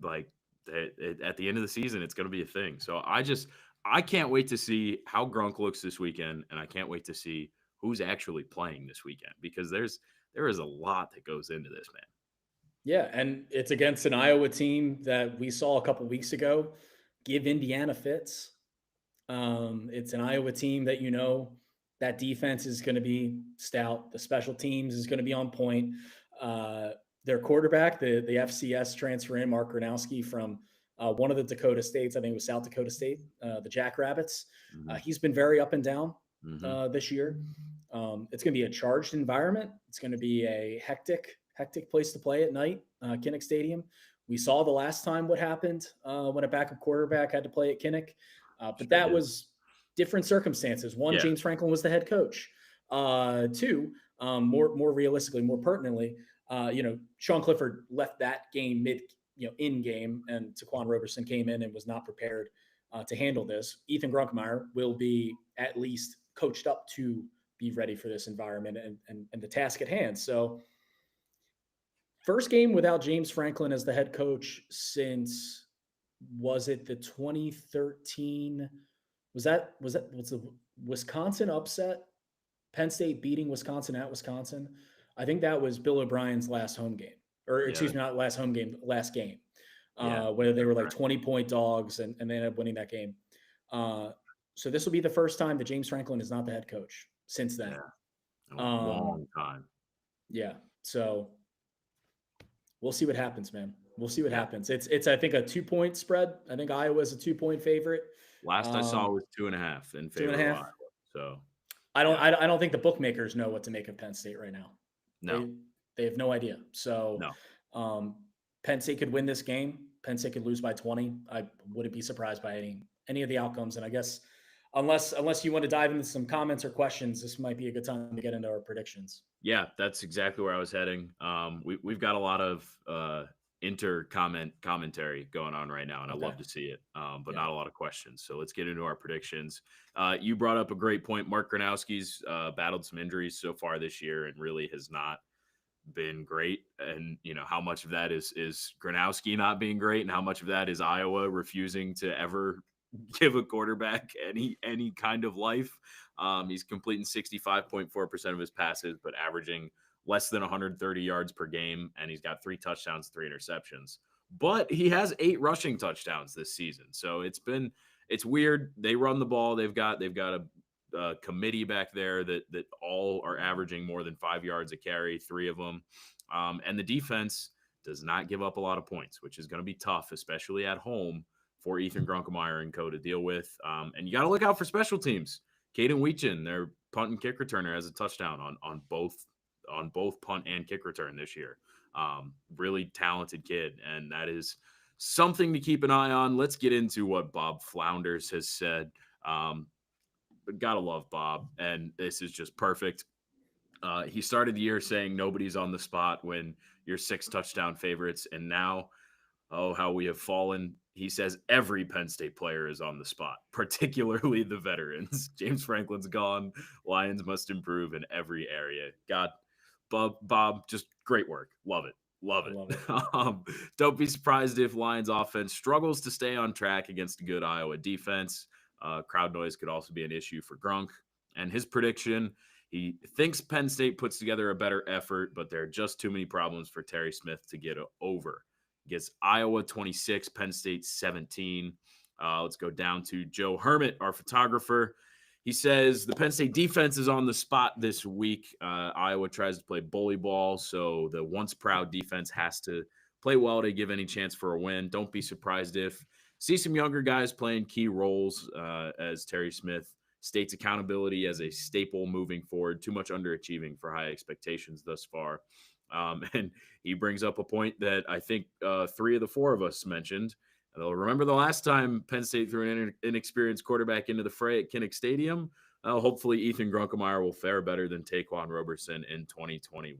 like at the end of the season, it's going to be a thing. So I can't wait to see how Gronk looks this weekend, and I can't wait to see who's actually playing this weekend because there is a lot that goes into this, man. Yeah, and it's against an Iowa team that we saw a couple weeks ago give Indiana fits. It's an Iowa team that that defense is going to be stout. The special teams is going to be on point. Uh, their quarterback, the FCS transfer in, Mark Gronowski from one of the Dakota states, I think it was South Dakota State, the Jackrabbits. Mm-hmm. He's been very up and down Mm-hmm. this year. It's going to be a charged environment. It's going to be a hectic place to play at night, Kinnick Stadium. We saw the last time what happened when a backup quarterback had to play at Kinnick. But that was different circumstances. One, Yeah. James Franklin was the head coach. Two, more realistically, more pertinently, Sean Clifford left that game in game, and Taquan Roberson came in and was not prepared to handle this. Ethan Grunkemeyer will be at least coached up to be ready for this environment and the task at hand. So, first game without James Franklin as the head coach since, was it the 2013? Was the Wisconsin upset? Penn State beating Wisconsin at Wisconsin. I think that was Bill O'Brien's last home game, or Yeah. excuse me, not last home game, last game, Yeah. where they were like 20-point dogs and they ended up winning that game. So this will be the first time that James Franklin is not the head coach since then. Yeah. A long time. Yeah. So we'll see what happens, man. We'll see what happens. It's I think a 2-point spread. I think Iowa's a 2-point favorite. Last I saw was 2.5 in favor of Iowa. So I don't think the bookmakers know what to make of Penn State right now. No. They have no idea. So Penn State could win this game. Penn State could lose by 20. I wouldn't be surprised by any of the outcomes. And I guess unless you want to dive into some comments or questions, this might be a good time to get into our predictions. Yeah, that's exactly where I was heading. We've got a lot of commentary going on right now, and I love to see it, but not a lot of questions. So let's get into our predictions. You brought up a great point. Mark Gronowski's battled some injuries so far this year and really has not been great. And how much of that is Gronowski not being great, and how much of that is Iowa refusing to ever give a quarterback any kind of life. He's completing 65.4% of his passes, but averaging less than 130 yards per game, and he's got 3 touchdowns, 3 interceptions. But he has 8 rushing touchdowns this season, so it's weird. They run the ball. They've got a committee back there that all are averaging more than 5 yards a carry, 3 of them, and the defense does not give up a lot of points, which is going to be tough, especially at home for Ethan Grunkemeyer and co to deal with. And you got to look out for special teams. Caden Weechin, their punt and kick returner, has a touchdown on both punt and kick return this year. Really talented kid, and that is something to keep an eye on. Let's get into what Bob Flounders has said. But gotta love Bob, and this is just perfect. He started the year saying nobody's on the spot when you're 6 touchdown favorites, and now, how we have fallen. He says every Penn State player is on the spot, particularly the veterans. James Franklin's gone. Lions must improve in every area. God, Bob, just great work. Love it. Don't be surprised if Lions offense struggles to stay on track against a good Iowa defense. Crowd noise could also be an issue for Grunk. And his prediction, he thinks Penn State puts together a better effort, but there are just too many problems for Terry Smith to get over. Gets Iowa 26, Penn State 17. Let's go down to Joe Hermit, our photographer. He says the Penn State defense is on the spot this week. Iowa tries to play bully ball, so the once proud defense has to play well to give any chance for a win. Don't be surprised if see some younger guys playing key roles as Terry Smith states accountability as a staple moving forward. Too much underachieving for high expectations thus far. And he brings up a point that I think 3 of the 4 of us mentioned. They'll remember the last time Penn State threw an inexperienced quarterback into the fray at Kinnick Stadium. Hopefully Ethan Grunkemeyer will fare better than Taquan Roberson in 2021.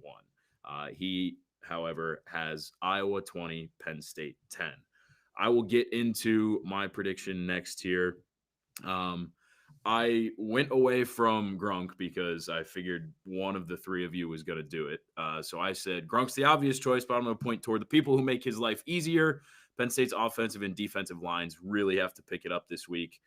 He, however, has Iowa 20, Penn State 10. I will get into my prediction next here. I went away from Grunk because I figured one of the 3 of you was going to do it. So I said Grunk's the obvious choice, but I'm going to point toward the people who make his life easier. Penn State's offensive and defensive lines really have to pick it up this week.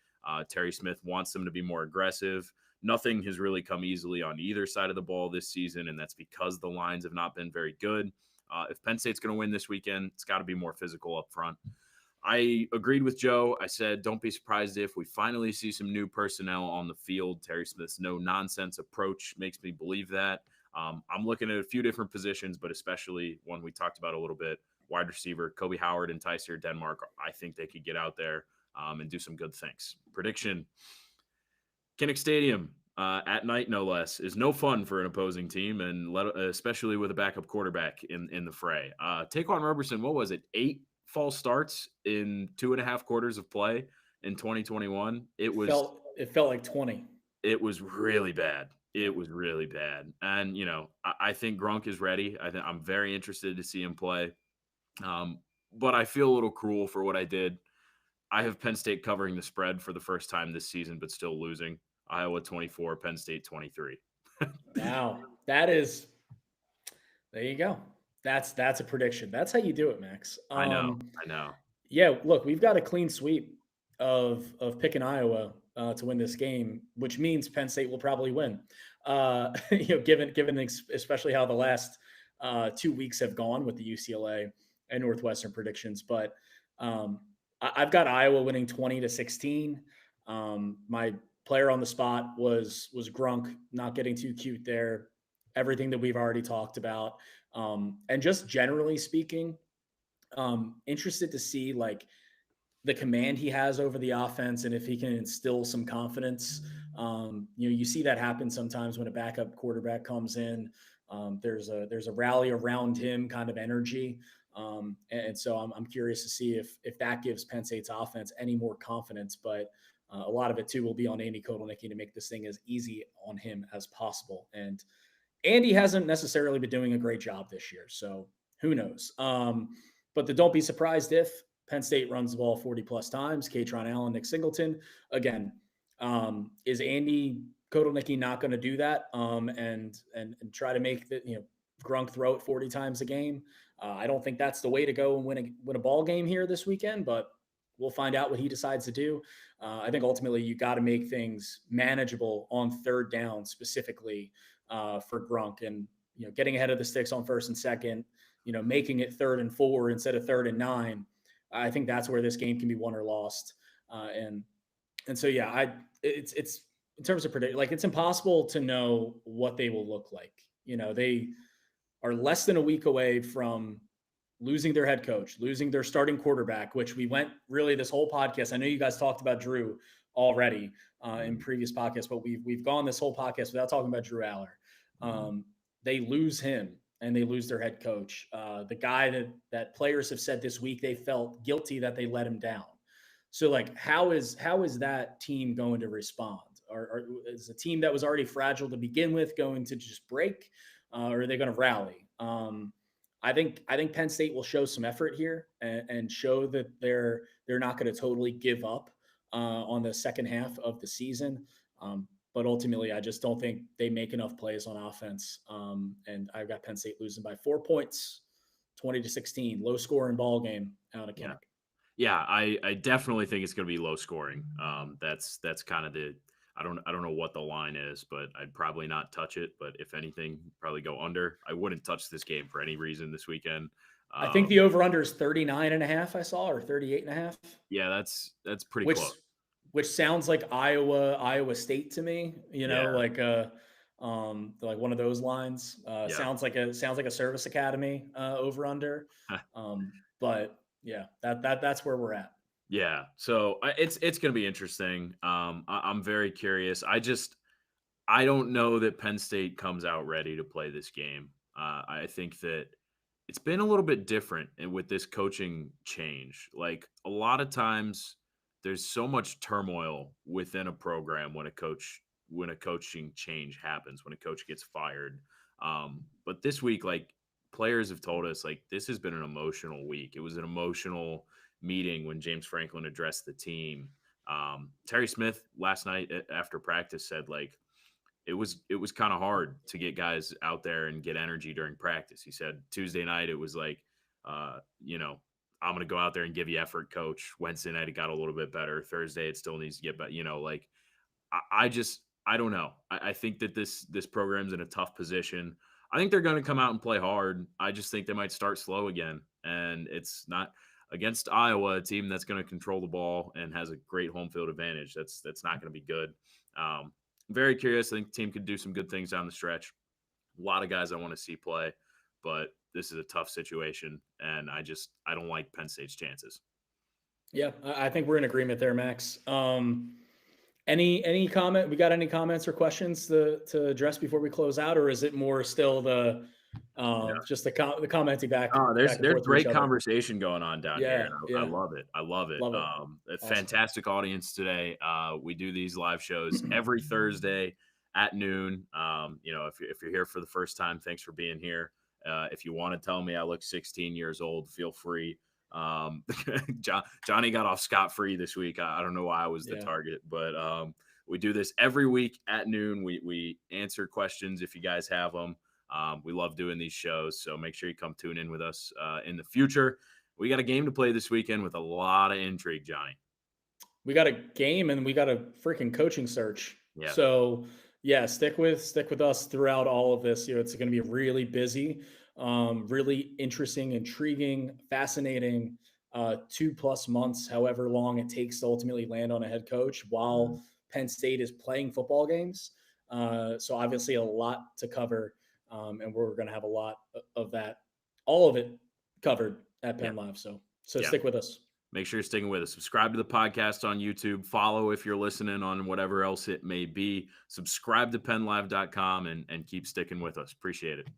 Terry Smith wants them to be more aggressive. Nothing has really come easily on either side of the ball this season, and that's because the lines have not been very good. If Penn State's going to win this weekend, it's got to be more physical up front. I agreed with Joe. I said, don't be surprised if we finally see some new personnel on the field. Terry Smith's no-nonsense approach makes me believe that. I'm looking at a few different positions, but especially one we talked about a little bit, wide receiver, Kobe Howard and Tyser Denmark. I think they could get out there and do some good things. Prediction, Kinnick Stadium at night, no less, is no fun for an opposing team, and especially with a backup quarterback in the fray. Taquan Roberson, what was it, 8 false starts in 2.5 quarters of play in 2021. It felt like 20. It was really bad. It was really bad. And, I think Grunk is ready. I'm very interested to see him play. But I feel a little cruel for what I did. I have Penn State covering the spread for the first time this season, but still losing. Iowa 24, Penn State 23. Wow. There you go. That's a prediction. That's how you do it, Max. I know. I know. Yeah, look, we've got a clean sweep of picking Iowa to win this game, which means Penn State will probably win. Given especially how the last 2 weeks have gone with the UCLA and Northwestern predictions. But I've got Iowa winning 20-16. My player on the spot was Grunk, not getting too cute there. Everything that we've already talked about, and just generally speaking, interested to see like the command he has over the offense and if he can instill some confidence. You see that happen sometimes when a backup quarterback comes in. There's a rally around him kind of energy. And so I'm curious to see if that gives Penn State's offense any more confidence. But a lot of it too will be on Andy Kotelnicki to make this thing as easy on him as possible. And Andy hasn't necessarily been doing a great job this year, so who knows? But don't be surprised if Penn State runs the ball 40 plus times. Katron Allen, Nick Singleton. Again, is Andy Kotelnicki not going to do that and try to make Grunk throw it 40 times a game? I don't think that's the way to go and win a ball game here this weekend, but we'll find out what he decides to do. I think ultimately you got to make things manageable on third down specifically for Grunk, and getting ahead of the sticks on first and second, making it 3rd and 4 instead of 3rd and 9. I think that's where this game can be won or lost. And so yeah, it's in terms of predict, like it's impossible to know what they will look like. They are less than a week away from losing their head coach, losing their starting quarterback, which we went really this whole podcast. I know you guys talked about Drew already in previous podcasts, but we've gone this whole podcast without talking about Drew Aller. They lose him and they lose their head coach. The guy that players have said this week, they felt guilty that they let him down. So like, how is that team going to respond? Or is a team that was already fragile to begin with going to just break, or are they going to rally? I think Penn State will show some effort here and show that they're not going to totally give up on the second half of the season. But ultimately, I just don't think they make enough plays on offense. And I've got Penn State losing by 4 points, 20-16, low scoring ball game out of Kinnick. Yeah, I definitely think it's going to be low scoring. That's kind of the I don't know what the line is, but I'd probably not touch it. But if anything, probably go under. I wouldn't touch this game for any reason this weekend. I think the over-under is 39.5. I saw, or 38.5. Yeah, that's pretty close. Which sounds like Iowa State to me. Like one of those lines. Sounds like a service academy over-under. But yeah, that's where we're at. Yeah, so it's going to be interesting. I'm very curious. I don't know that Penn State comes out ready to play this game. I think that it's been a little bit different with this coaching change. Like a lot of times, there's so much turmoil within a program when a coaching change happens, when a coach gets fired. But this week, like players have told us, like this has been an emotional week. It was an emotional meeting when James Franklin addressed the team. Terry Smith last night after practice said like it was kind of hard to get guys out there and get energy during practice. He said Tuesday night it was like I'm going to go out there and give you effort, coach. Wednesday night it got a little bit better. Thursday it still needs to get better. Like I don't know. I think that this program's in a tough position. I think they're going to come out and play hard. I just think they might start slow again, and it's not against Iowa, a team that's going to control the ball and has a great home field advantage. That's not going to be good. Very curious. I think the team could do some good things down the stretch. A lot of guys I want to see play, but this is a tough situation, and I don't like Penn State's chances. Yeah, I think we're in agreement there, Max. Any comment? We got any comments or questions to address before we close out, or is it more still the just the commenting back? Oh, there's great conversation going on down here. Yeah. I love it. Love it. A fantastic audience today. We do these live shows every Thursday at noon. If you're here for the first time, thanks for being here. If you want to tell me I look 16 years old, feel free. Johnny got off scot-free this week. I don't know why I was the Yeah. target, but we do this every week at noon. We answer questions if you guys have them. We love doing these shows, so make sure you come tune in with us in the future. We got a game to play this weekend with a lot of intrigue, Johnny. We got a game and we got a freaking coaching search. Yeah. So yeah, stick with us throughout all of this. It's going to be really busy, really interesting, intriguing, fascinating. 2+ months, however long it takes to ultimately land on a head coach, while Penn State is playing football games. So obviously a lot to cover, and we're going to have a lot of that, all of it covered at PennLive. So stick with us. Make sure you're sticking with us. Subscribe to the podcast on YouTube. Follow if you're listening on whatever else it may be. Subscribe to PennLive.com and keep sticking with us. Appreciate it.